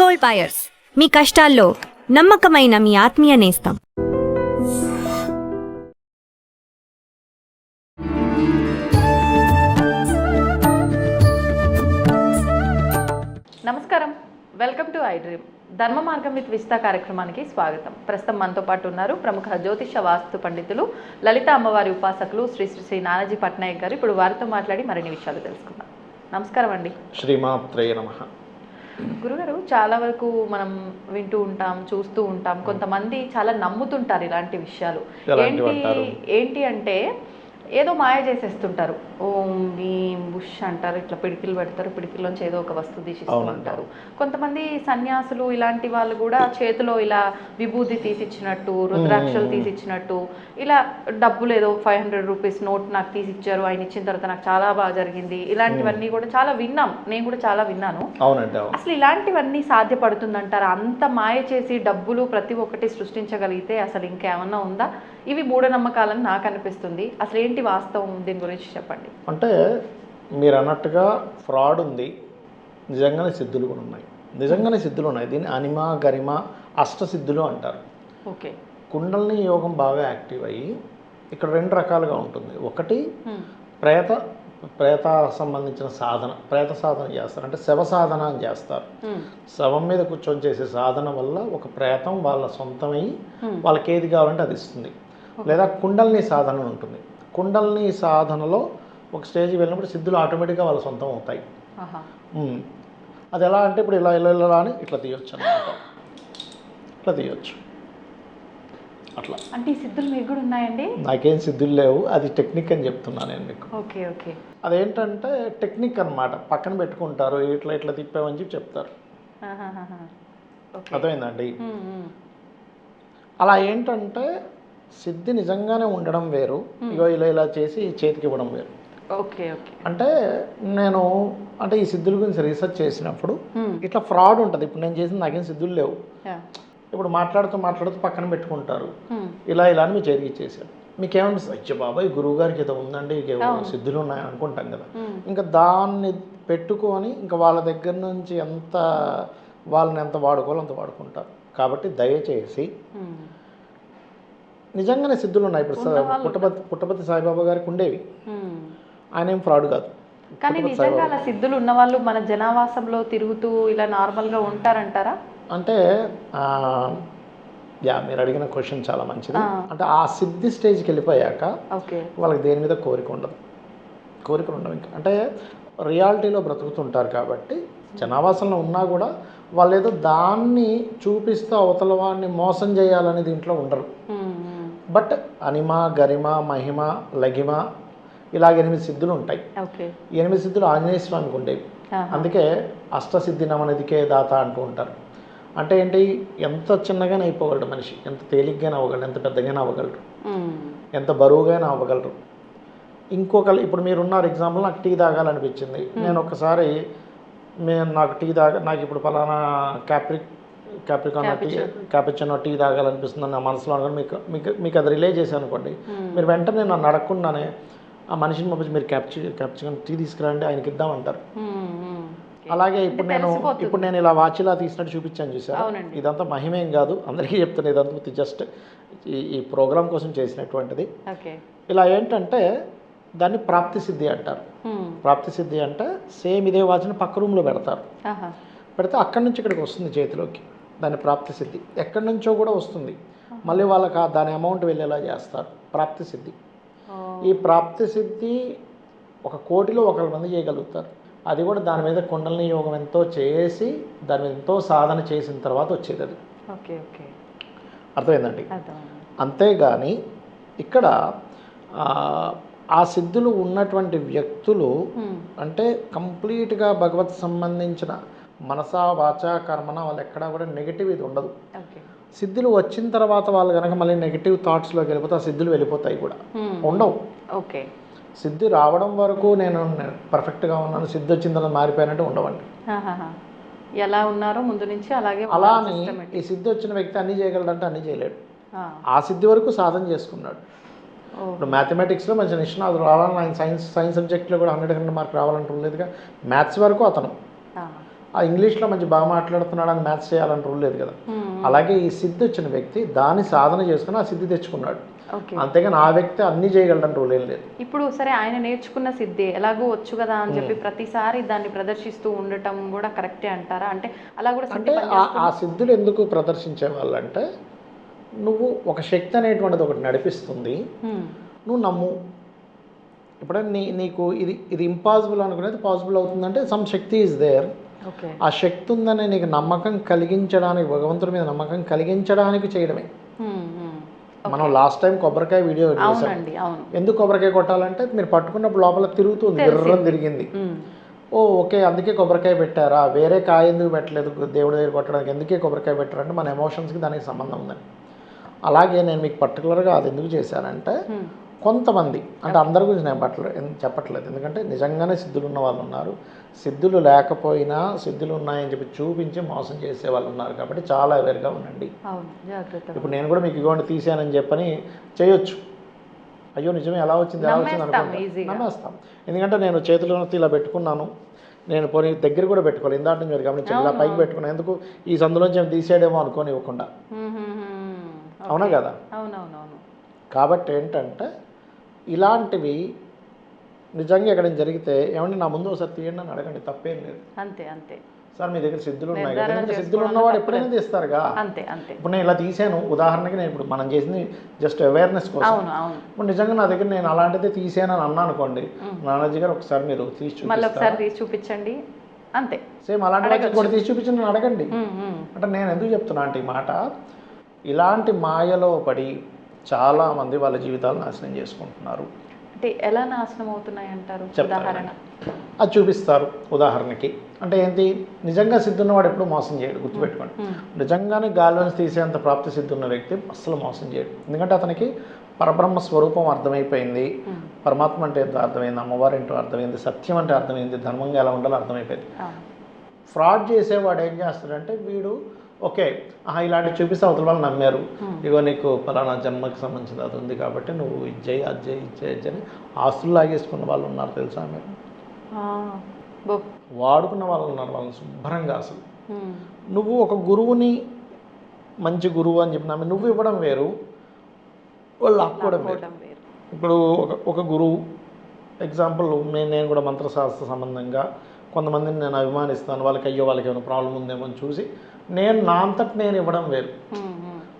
Gold buyers, మీ కష్టాల్లో నమ్మకమైన మీ ఆత్మీయ నేస్తం. నమస్కారం, వెల్కమ్ టు ఐ డ్రీమ్. ధర్మ మార్గం విత్ విజిత కార్యక్రమానికి స్వాగతం. ప్రస్తుతం మనతో పాటు ఉన్నారు ప్రముఖ జ్యోతిష వాస్తు పండితులు, లలిత అమ్మవారి ఉపాసకులు శ్రీ శ్రీ శ్రీ నానాజీ పట్నాయక్ గారు. ఇప్పుడు వారితో మాట్లాడి మరిన్ని విషయాలు తెలుసుకుందాం. నమస్కారం అండి. శ్రీమాత్రే నమః. గురుగారు, చాలా వరకు మనం వింటూ ఉంటాం, చూస్తూ ఉంటాం, కొంతమంది చాలా నమ్ముతుంటారు ఇలాంటి విషయాలు. ఏంటి అంటే ఏదో మాయ చేసేస్తుంటారు. ఓం భీం బుష్ అంటారు, ఇట్లా పిడికిలు పెడతారు, పిడికిల్లోంచి ఏదో ఒక వస్తువు తీసిస్తూ ఉంటారు. కొంతమంది సన్యాసులు ఇలాంటి వాళ్ళు కూడా చేతిలో ఇలా విభూతి తీసిచ్చినట్టు, రుద్రాక్షలు తీసిచ్చినట్టు, ఇలా డబ్బులు ఏదో 500 రూపీస్ నోట్ నాకు తీసిచ్చారు, ఆయన ఇచ్చిన తర్వాత నాకు చాలా బాగా జరిగింది, ఇలాంటివన్నీ కూడా చాలా విన్నాం. నేను కూడా చాలా విన్నాను. అసలు ఇలాంటివన్నీ సాధ్యపడుతుందంటారా? అంత మాయ చేసి డబ్బులు ప్రతి ఒక్కటి సృష్టించగలిగితే అసలు ఇంకేమన్నా ఉందా? ఇవి మూఢనమ్మకాలని నాకు అనిపిస్తుంది. అసలు ఏంటి వాస్తవం, దీని గురించి చెప్పండి. అంటే మీరు అన్నట్టుగా ఫ్రాడ్ ఉంది, నిజంగానే సిద్ధులు కూడా ఉన్నాయి. నిజంగానే సిద్ధులు ఉన్నాయి. దీన్ని అనిమ గరిమ అష్టసిద్ధులు అంటారు. ఓకే. కుండలిని యోగం బాగా యాక్టివ్ అయ్యి ఇక్కడ 2 రకాలుగా ఉంటుంది. ఒకటి ప్రేత సంబంధించిన సాధన, ప్రేత సాధన చేస్తారు, అంటే శవ సాధన అని చేస్తారు. శవం మీద కూర్చొని చేసే సాధన వల్ల ఒక ప్రేతం వాళ్ళ సొంతమై వాళ్ళకి ఏది కావాలంటే అది ఇస్తుంది. లేదా కుండలిని సాధన ఉంటుంది. కుండలిని సాధనలో ఒక స్టేజ్కి వెళ్ళినప్పుడు సిద్ధులు ఆటోమేటిక్గా వాళ్ళ సొంతం అవుతాయి. అది ఎలా అంటే ఇప్పుడు ఇలా ఇలా ఇలా అని ఇట్లా తీయొచ్చు అన్నమాట. ఇట్లా తీయొచ్చు అట్లా. అంటే ఈ సిద్ధులు మీకు కూడా ఉన్నాయండి? నాకేం సిద్ధులు లేవు, అది టెక్నిక్ అని చెప్తున్నాను నేను మీకు. Okay okay. అదేంటంటే టెక్నిక్ అన్నమాట. పక్కన పెట్టుకుంటారు, ఇట్లా ఇట్లా తిప్పామని చెప్పి చెప్తారు. అర్థమైందండి? అలా ఏంటంటే సిద్ధి నిజంగానే ఉండడం వేరు, ఇగో ఇలా ఇలా చేసి చేతికి ఇవ్వడం వేరు. Okay okay. అంటే నేను ఈ సిద్ధుల గురించి రీసెర్చ్ చేసినప్పుడు ఇట్లా ఫ్రాడ్ ఉంటుంది. ఇప్పుడు నేను చేసిన నాకేం సిద్ధులు లేవు. ఇప్పుడు మాట్లాడుతూ పక్కన పెట్టుకుంటారు, ఇలా ఇలా అని మీ చేతికి ఇచ్చేసారు. మీకేమనిపిస్తుంది? అచ్చా బాబాయ్ గురువు గారికి ఏదో ఉందండి, సిద్ధులు ఉన్నాయని అనుకుంటాం కదా. ఇంకా దాన్ని పెట్టుకొని ఇంకా వాళ్ళ దగ్గర నుంచి వాళ్ళని ఎంత వాడుకోవాలో అంత వాడుకుంటారు. కాబట్టి దయచేసి నిజంగానే సిద్ధులు ఉన్నాయి. ఇప్పుడు పుట్టపర్తి సాయిబాబా గారికి ఉండేవి, ఆయన ఏం ఫ్రాడ్ కాదు. కానీ నిజంగా అలా సిద్ధులు ఉన్న వాళ్ళు మన జనావాసంలో తిరుగుతూ ఇలా నార్మల్గా ఉంటారంటారా? అంటే మీరు అడిగిన క్వశ్చన్ చాలా మంచిది. అంటే ఆ సిద్ధి స్టేజ్కి వెళ్ళిపోయాక వాళ్ళకి దేని మీద కోరిక ఉండవు ఇంకా. అంటే రియాలిటీలో బ్రతుకుతుంటారు కాబట్టి జనావాసంలో ఉన్నా కూడా వాళ్ళు ఏదో దాన్ని చూపిస్తూ అవతల వాడిని మోసం చేయాలని దీంట్లో ఉండరు. బట్ అనిమ గరిమ మహిమ లగిమ ఇలాగ 8 సిద్ధులు ఉంటాయి. 8 సిద్ధులు ఆంజనేయ స్వామికి ఉండేవి. అందుకే అష్టసిద్ధి నవనిధికే దాత అంటూ ఉంటారు. అంటే ఏంటి, ఎంత చిన్నగానే అయిపోగలడు మనిషి, ఎంత తేలిగ్గానే అవ్వగలడు, ఎంత పెద్దగానే అవ్వగలరు, ఎంత బరువుగానే అవ్వగలరు. ఇప్పుడు మీరున్నారు ఎగ్జాంపుల్, నాకు టీ తాగాలనిపించింది. నేను ఒకసారి నాకు ఇప్పుడు ఫలానా క్యాపిచినో టీ తాగాలనిపిస్తుంది నా మనసులో అనుకోండి, మీకు అది రిలే చేశాను అనుకోండి, మీరు వెంటనే నన్ను అడగకుండానే ఆ మనిషిని పంపించి మీరు క్యాపిచినో టీ తీసుకురండి ఆయనకి ఇద్దామంటారు. అలాగే ఇప్పుడు నేను ఇలా వాచిలా తీసినట్టు చూపించాను చూసారా, ఇదంతా మహిమేం కాదు, అందరికీ చెప్తాను, ఇదంతా జస్ట్ ఈ ప్రోగ్రామ్ కోసం చేసినటువంటిది. ఇలా ఏంటంటే దాన్ని ప్రాప్తి సిద్ధి అంటారు. ప్రాప్తి సిద్ధి అంటే సేమ్ ఇదే వాచ్ని పక్క రూమ్లో పెడతారు. పెడితే అక్కడి నుంచి ఇక్కడికి వస్తుంది చేతిలోకి, దాని ప్రాప్తి సిద్ధి. ఎక్కడి నుంచో కూడా వస్తుంది, మళ్ళీ వాళ్ళకి దాని అమౌంట్ వెళ్ళేలా చేస్తారు. ప్రాప్తి సిద్ధి. ఈ ప్రాప్తి సిద్ధి 1 కోటిలో 1 మంది చేయగలుగుతారు. అది కూడా దాని మీద కుండలిని యోగం ఎంతో చేసి దాని మీద ఎంతో సాధన చేసిన తర్వాత వచ్చేది అది. అర్థమైందండి? అంతేగాని ఇక్కడ ఆ సిద్ధులు ఉన్నటువంటి వ్యక్తులు అంటే కంప్లీట్గా భగవత్ సంబంధించిన మనసా వాచా కర్మన వాళ్ళు ఎక్కడా కూడా నెగిటివ్ ఇది ఉండదు. సిద్ధులు వచ్చిన తర్వాత వాళ్ళు కనుక మళ్ళీ నెగిటివ్ థాట్స్లోకి వెళ్ళిపోతే ఆ సిద్ధులు వెళ్ళిపోతాయి కూడా, ఉండవు. సిద్ధి రావడం వరకు నేను పర్ఫెక్ట్గా ఉన్నాను, సిద్ధి వచ్చిన తర్వాత మారిపోయానంటే ఉండవండి. ఎలా ఉన్నారో ముందు నుంచి అలాగే. అలా అని ఈ సిద్ధి వచ్చిన వ్యక్తి అన్నీ చేయగలడంటే అన్నీ చేయలేడు. ఆ సిద్ధి వరకు సాధన చేసుకున్నాడు. ఇప్పుడు మ్యాథమెటిక్స్లో మంచి నిష్ణాతులు రావాలని ఆయన సైన్స్ సబ్జెక్ట్లో కూడా 100 మార్క్ రావాలంటూ లేదుగా. మ్యాథ్స్ వరకు అతను ఆ ఇంగ్లీష్లో మంచి బాగా మాట్లాడుతున్నాడు అని మ్యాథ్స్ చేయాలని రూల్ లేదు కదా. అలాగే ఈ సిద్ధి వచ్చిన వ్యక్తి దాన్ని సాధన చేసుకుని ఆ సిద్ధి తెచ్చుకున్నాడు. ఓకే. అంతేగాని ఆ వ్యక్తి అన్నీ చేయగలడని రూల్ ఏం లేదు. ఇప్పుడు సరే ఆయన నేర్చుకున్న సిద్ధి ఎలాగో వచ్చు కదా అని చెప్పి ప్రతిసారి దాన్ని ప్రదర్శిస్తూ ఉండటం కూడా కరెక్టే అంటారా? అంటే అలా కూడా సిద్ధి అంటే ఆ సిద్ధులు ఎందుకు ప్రదర్శించే వాళ్ళంటే నువ్వు ఒక శక్తి అనేటువంటిది ఒకటి నడిపిస్తుంది, నువ్వు నమ్ము. ఎప్పుడైనా నీకు ఇది ఇంపాసిబుల్ అనుకునేది పాసిబుల్ అవుతుందంటే సమ్ శక్తి ఈజ్ దేర్. ఓకే. ఆ శక్తి ఉందని నీకు నమ్మకం కలిగించడానికి, భగవంతుడి మీద నమ్మకం కలిగించడానికి చేయడమే. మనం లాస్ట్ టైం కొబ్బరికాయ వీడియో చేసాం. ఎందుకు కొబ్బరికాయ కొట్టాలంటే మీరు పట్టుకున్నప్పుడు లోపల తిరుగుతుంది, గిర్రం తిరిగింది. ఓకే అందుకే కొబ్బరికాయ పెట్టారా, వేరే కాయ ఎందుకు పెట్టలేదు దేవుడి దగ్గర కొట్టడానికి, ఎందుకే కొబ్బరికాయ పెట్టారంటే మన ఎమోషన్స్కి దానికి సంబంధం ఉందని. అలాగే నేను మీకు పర్టికులర్గా అది ఎందుకు చేశానంటే కొంతమంది, అంటే అందరి గురించి నేను చెప్పట్లేదు, ఎందుకంటే నిజంగానే సిద్ధులు ఉన్న వాళ్ళు ఉన్నారు, సిద్ధులు లేకపోయినా సిద్ధులు ఉన్నాయని చెప్పి చూపించి మోసం చేసే వాళ్ళు ఉన్నారు. కాబట్టి చాలా అవేర్గా ఉండండి. ఇప్పుడు నేను కూడా మీకు ఇగోండి తీసానని చెప్పని చేయొచ్చు, అయ్యో నిజమే ఎలా వచ్చింది నమ్మేస్తాం. ఎందుకంటే నేను చేతిలో ఇలా పెట్టుకున్నాను, నేను పోనీ దగ్గర కూడా పెట్టుకోవాలి, ఇందాక నుంచి మీరు గమనించాను, ఇలా పైకి పెట్టుకున్నాను, ఎందుకు ఈ సందులోంచి తీసేయడేమో అనుకోని ఇవ్వకుండా. అవునా కదా? అవునవునవును. కాబట్టి ఏంటంటే ఇలాంటివి నిజంగా ఎక్కడైనా జరిగితే ఏమంటే నా ముందు ఒకసారి తీయండి అని అడగండి, తప్పేం లేదు. అంతే అంతే సార్ మీ దగ్గర సిద్ధులు ఉన్నాయి కదా, ఎందుకంటే సిద్ధులు ఉన్నవాడు ఎప్పుడైనా తీస్తారుగా. అంతే అంతే. ఇప్పుడు నేను ఇలా తీసాను ఉదాహరణకి, నేను ఇప్పుడు మనం చేసింది జస్ట్ అవేర్నెస్ కోసం. ఇప్పుడు నిజంగా నా దగ్గర నేను అలాంటిది తీసాను అని అన్నా అనుకోండి, నానాజీ గారు ఒకసారి మీరు తీసి చూపించండి, అంతే సేమ్ అలాంటి కూడా తీసి చూపించండి అని అడగండి. అంటే నేను ఎందుకు చెప్తున్నా అంటే ఈ మాట, ఇలాంటి మాయలో పడి చాలామంది వాళ్ళ జీవితాలు నాశనం చేసుకుంటున్నారు. అంటే ఎలా నాశనం అవుతున్నాయి అంటారు? ఉదాహరణ అది చూపిస్తారు. ఉదాహరణకి అంటే ఏంటి, నిజంగా సిద్ధున్నవాడు ఎప్పుడు మోసం చేయడు, గుర్తుపెట్టుకోండి. నిజంగానే గాలిలోంచి తీసేంత ప్రాప్తి సిద్ధున్న వ్యక్తి అస్సలు మోసం చేయడు. ఎందుకంటే అతనికి పరబ్రహ్మ స్వరూపం అర్థమైపోయింది, పరమాత్మ అంటే ఏంటో అర్థమైంది, అమ్మవారు ఏంటో అర్థమైంది, సత్యం అంటే అర్థమైంది, ధర్మంగా ఎలా ఉండాలో అర్థమైపోయింది. ఫ్రాడ్ చేసేవాడు ఏం చేస్తాడంటే వీడు ఓకే ఇలాంటి చూపిస్తే అవతల వాళ్ళు నమ్మారు, ఇగో నీకు పలానా జన్మకి సంబంధించింది అది ఉంది కాబట్టి నువ్వు ఇజ్జయి అజ్జయి ఇజ్జయి అని ఆస్తులు లాగేసుకున్న వాళ్ళు ఉన్నారు తెలుసా మీరు? వాడుకున్న వాళ్ళు ఉన్నారు, వాళ్ళని శుభ్రంగా. అసలు నువ్వు ఒక గురువుని మంచి గురువు అని చెప్పినా నువ్వు ఇవ్వడం వేరు, వాళ్ళు లాక్కోవడం వేరు. ఇప్పుడు ఒక గురువు ఎగ్జాంపుల్ నేను కూడా మంత్రశాస్త్ర సంబంధంగా కొంతమందిని నేను అభిమానిస్తాను, వాళ్ళకి అయ్యో వాళ్ళకి ఏమైనా ప్రాబ్లం ఉందేమో అని చూసి నేను నా అంతటి నేను ఇవ్వడం వేరు.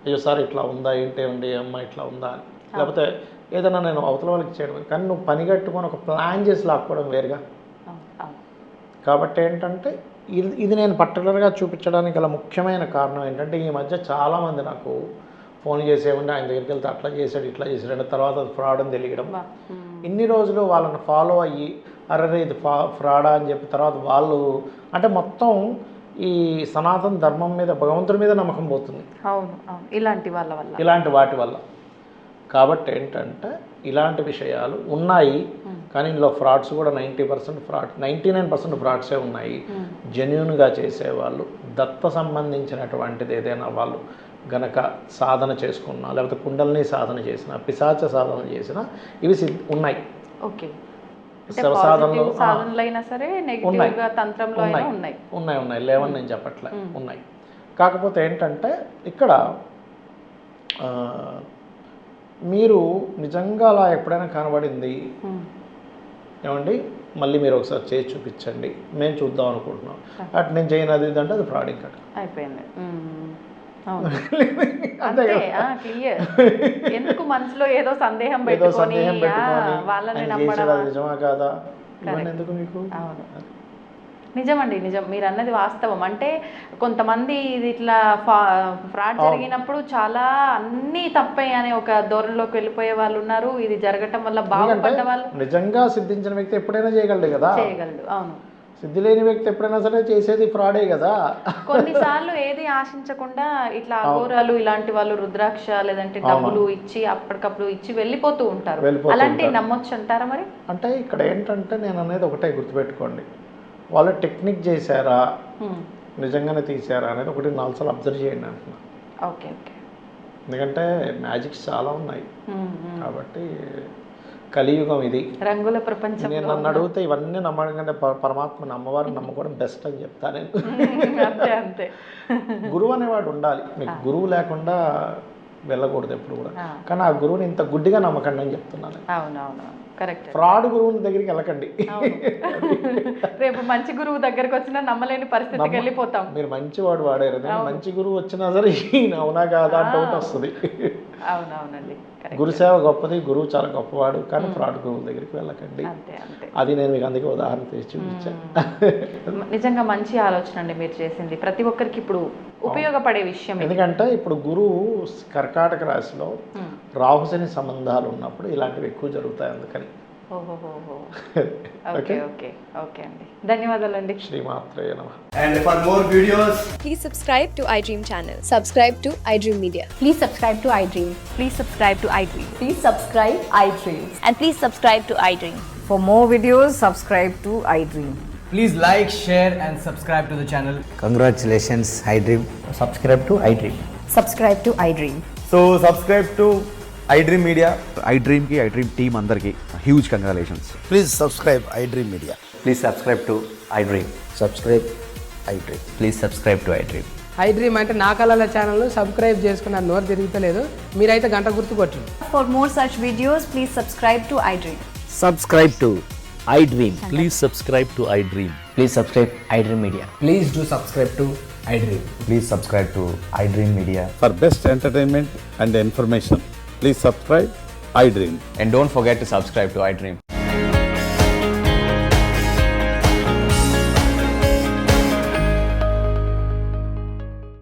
అయ్యో సార్ ఇట్లా ఉందా ఏంటేమండి అమ్మ ఇట్లా ఉందా అని, లేకపోతే ఏదైనా నేను అవతల వాళ్ళకి చేయడం. కానీ నువ్వు పని కట్టుకొని ఒక ప్లాన్ చేసి లాక్కోవడం వేరుగా. కాబట్టి ఏంటంటే ఇది నేను పర్టికులర్గా చూపించడానికి గల ముఖ్యమైన కారణం ఏంటంటే ఈ మధ్య చాలామంది నాకు ఫోన్ చేసేవండి ఆయన దగ్గరికి వెళ్తే అట్లా చేశాడు ఇట్లా చేశాడు అంటే తర్వాత అది ఫ్రాడ్ అని తెలియడం. ఇన్ని రోజులు వాళ్ళని ఫాలో అయ్యి అరే ఇది ఫ్రాడా అని చెప్పి తర్వాత వాళ్ళు అంటే మొత్తం ఈ సనాతన ధర్మం మీద భగవంతుడి మీద నమ్మకం పోతుంది. అవును ఇలాంటి వాటి వల్ల. కాబట్టి ఏంటంటే ఇలాంటి విషయాలు ఉన్నాయి, కానీ ఇందులో ఫ్రాడ్స్ కూడా 90% ఫ్రాడ్ 99% ఫ్రాడ్సే ఉన్నాయి. జెన్యూన్గా చేసేవాళ్ళు దత్త సంబంధించినటువంటిది ఏదైనా వాళ్ళు గనక సాధన చేసుకున్నా లేకపోతే కుండల్ని సాధన చేసిన పిశాచ సాధన చేసిన ఇవి ఉన్నాయి. ఓకే ఉన్నాయి లేవని నేను చెప్పట్లే, ఉన్నాయి. కాకపోతే ఏంటంటే ఇక్కడ మీరు నిజంగా అలా ఎప్పుడైనా కనబడింది ఏమండి మళ్ళీ మీరు ఒకసారి చేసి చూపించండి మేము చూద్దాం అనుకుంటున్నాం, అటు నేను చేయను అది అంటే అది ఫ్రాడ్ ఇంకా అయిపోయింది. ఎందుకు మనసులో ఏదో సందేహం పెట్టుకొని వాళ్ళని నమ్మడం నిజమా కాదా ఎందుకు మీకు? నిజమండి నిజం, మీరు అన్నది వాస్తవం. అంటే కొంతమంది ఇది ఇట్లా ఫ్రాడ్ జరిగినప్పుడు చాలా అన్నీ తప్పే అనే ఒక ధోరణిలోకి వెళ్ళిపోయే వాళ్ళు ఉన్నారు. ఇది జరగటం వల్ల బాగుపడ్డ వాళ్ళు నిజంగా సిద్ధించిన వ్యక్తి ఎప్పుడైనా చేయగలడు కదా, చేయగలడు. అవును, సిద్ధి లేని వ్యక్తి ఎప్పుడైనా సరే చేసేది ఫ్రాడే కదా. కొన్నిసార్లు ఏది ఆశించకుండా ఇట్లా అఘోరాలు ఇలాంటి వాళ్ళు రుద్రాక్ష లేదంటే డబ్బులు ఇచ్చి అప్పటికప్పుడు ఇచ్చి వెళ్ళిపోతూ ఉంటారు. అలాంటి నమ్మొచ్చు అంటారా మరి? అంటే ఇక్కడ ఏంటంటే నేను అనేది ఒకటే గుర్తుపెట్టుకోండి, వాళ్ళు టెక్నిక్ చేశారా నిజంగానే తీసారా అనేది ఒకటి 4 సార్లు అబ్జర్వ్ చేయండి అంటున్నా. Okay okay. ఎందుకంటే మ్యాజిక్స్ చాలా ఉన్నాయి కాబట్టి కలియుగం ఇది. రంగుల నేను ప్రపంచంలో నన్ను అడిగితే ఇవన్నీ నమ్మడం కంటే పరమాత్మని అమ్మవారిని నమ్ముకోవడం బెస్ట్ అని చెప్తాను నేను. అంతే అంతే. గురువు అనేవాడు ఉండాలి, మీకు గురువు లేకుండా వెళ్ళకూడదు ఎప్పుడు కూడా. ఆ. కానీ ఆ గురువుని ఇంత గుడ్డిగా నమ్మకండి అని చెప్తున్నాను. అవునవును, కరెక్ట్. ఫ్రాడ్ గురువుని దగ్గరికి వెళ్ళకండి. రేపు మంచి గురువు దగ్గరకు వచ్చినా నమ్మలేని పరిస్థితికి వెళ్ళిపోతాం. మీరు మంచి వాడు వాడారు, మంచి గురువు వచ్చినా సరే ఈయన అవునా కాదా డౌట్ వస్తుంది. అవునవునండి, గురుసేవ గొప్పది, గురువు చాలా గొప్పవాడు, కానీ ఫ్రాడ్ గురువు దగ్గరికి వెళ్ళకండి. అంతే అంతే. అది నేను మీకు అందుకే ఉదాహరణ తీసి చూపించాను. నిజంగా మంచి ఆలోచన అండి మీరు చేసింది, ప్రతి ఒక్కరికి ఇప్పుడు ఉపయోగపడే విషయం ఇది. ఎందుకంటే ఇప్పుడు గురువు కర్కాటక రాశిలో రాహుశని సంబంధాలు ఉన్నప్పుడు ఇలాంటివి ఎక్కువ జరుగుతాయి, అందుకని. ఓహోహోహో. ఓకే ఓకే ఓకే అండి, ధన్యవాదాలండి. శ్రీమాత్రే నమః. And for more videos, Please subscribe to iDream channel. Subscribe to iDream Media. Please subscribe to iDream. Please subscribe to iDream. Please subscribe iDream. And please subscribe to iDream. For more videos, subscribe to iDream. please like, share, and subscribe to the channel. Congratulations, iDream. Subscribe to iDream. Subscribe to iDream. So subscribe to iDream Media. iDream ki iDream team andarki huge congratulations. Please subscribe iDream Media. Please subscribe to iDream. Subscribe iDream. Please subscribe to iDream. iDream అంటే నా కళల channel subscribe చేసుకున్న నోరు తిరుగుతలేదు, మీరైతే గంట గుర్తు కొట్టండి. For more such videos, please subscribe to iDream. Subscribe to iDream. Please subscribe to iDream. Please subscribe iDream Media. Please do subscribe to iDream. Please subscribe to iDream Media. For best entertainment and information, please subscribe iDream. And don't forget to subscribe to iDream.